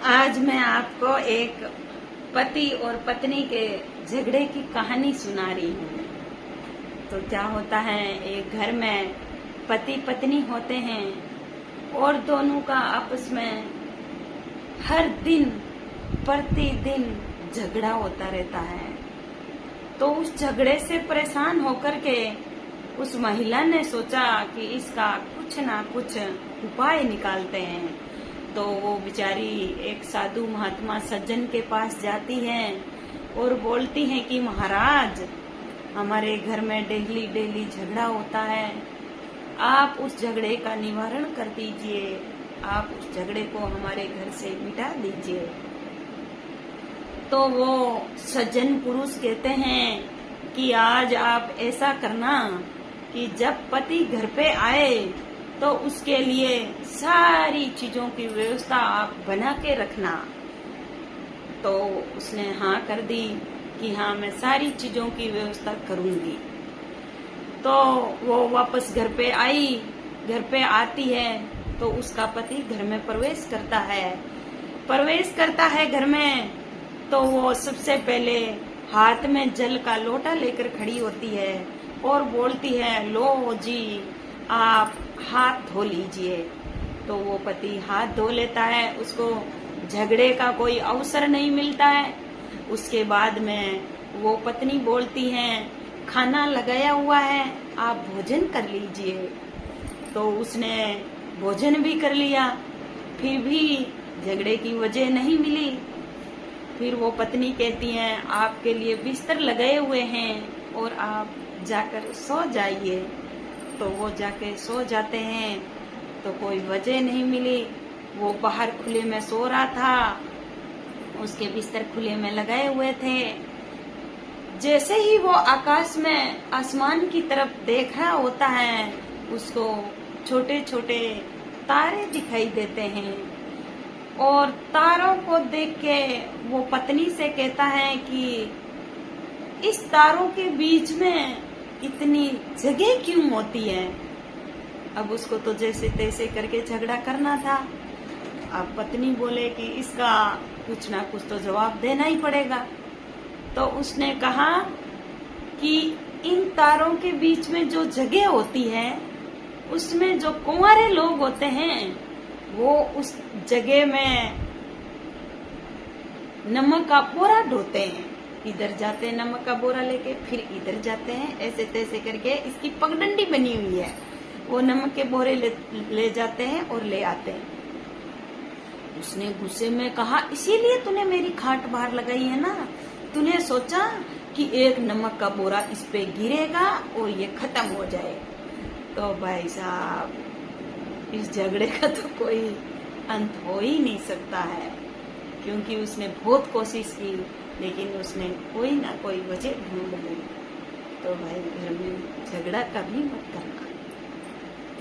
आज मैं आपको एक पति और पत्नी के झगड़े की कहानी सुना रही हूँ। तो क्या होता है, एक घर में पति पत्नी होते हैं और दोनों का आपस में हर दिन प्रतिदिन झगड़ा होता रहता है। तो उस झगड़े से परेशान होकर के उस महिला ने सोचा कि इसका कुछ ना कुछ उपाय निकालते हैं। तो वो बेचारी एक साधु महात्मा सज्जन के पास जाती है और बोलती है कि महाराज, हमारे घर में डेली डेली झगड़ा होता है, आप उस झगड़े का निवारण कर दीजिए, आप उस झगड़े को हमारे घर से मिटा दीजिए। तो वो सज्जन पुरुष कहते हैं कि आज आप ऐसा करना कि जब पति घर पे आए तो उसके लिए सारी चीजों की व्यवस्था आप बना के रखना। तो उसने हाँ कर दी कि हाँ, मैं सारी चीजों की व्यवस्था करूंगी। तो वो वापस घर पे आई। घर पे आती है तो उसका पति घर में प्रवेश करता है घर में। तो वो सबसे पहले हाथ में जल का लोटा लेकर खड़ी होती है और बोलती है, लो जी, आप हाथ धो लीजिए। तो वो पति हाथ धो लेता है, उसको झगड़े का कोई अवसर नहीं मिलता है। उसके बाद में वो पत्नी बोलती है, खाना लगाया हुआ है, आप भोजन कर लीजिए। तो उसने भोजन भी कर लिया, फिर भी झगड़े की वजह नहीं मिली। फिर वो पत्नी कहती है, आपके लिए बिस्तर लगाए हुए हैं और आप जाकर सो जाइए। तो वो जाके सो जाते हैं तो कोई वजह नहीं मिली। वो बाहर खुले में सो रहा था, उसके बिस्तर खुले में लगाए हुए थे। जैसे ही वो आकाश में आसमान की तरफ देख रहा होता है, उसको छोटे छोटे तारे दिखाई देते हैं। और तारों को देख के वो पत्नी से कहता है कि इस तारों के बीच में इतनी जगह क्यों होती है। अब उसको तो जैसे तैसे करके झगड़ा करना था। अब पत्नी बोले कि इसका कुछ ना कुछ तो जवाब देना ही पड़ेगा। तो उसने कहा कि इन तारों के बीच में जो जगह होती है, उसमें जो कुंवारे लोग होते हैं वो उस जगह में नमक का बोरा ढोते हैं। इधर जाते हैं नमक का बोरा लेके, फिर इधर जाते हैं, ऐसे तैसे करके इसकी पगडंडी बनी हुई है। वो नमक के बोरे ले जाते हैं और ले आते हैं। उसने गुस्से में कहा, इसीलिए तूने मेरी खाट बाहर लगाई है ना, तूने सोचा कि एक नमक का बोरा इस पे गिरेगा और ये खत्म हो जाए। तो भाई साहब, इस झगड़े का तो कोई अंत हो ही नहीं सकता है, क्योंकि उसने बहुत कोशिश की लेकिन उसने कोई ना कोई वजह ढूंढ ली। तो भाई, घर में झगड़ा कभी मत करना।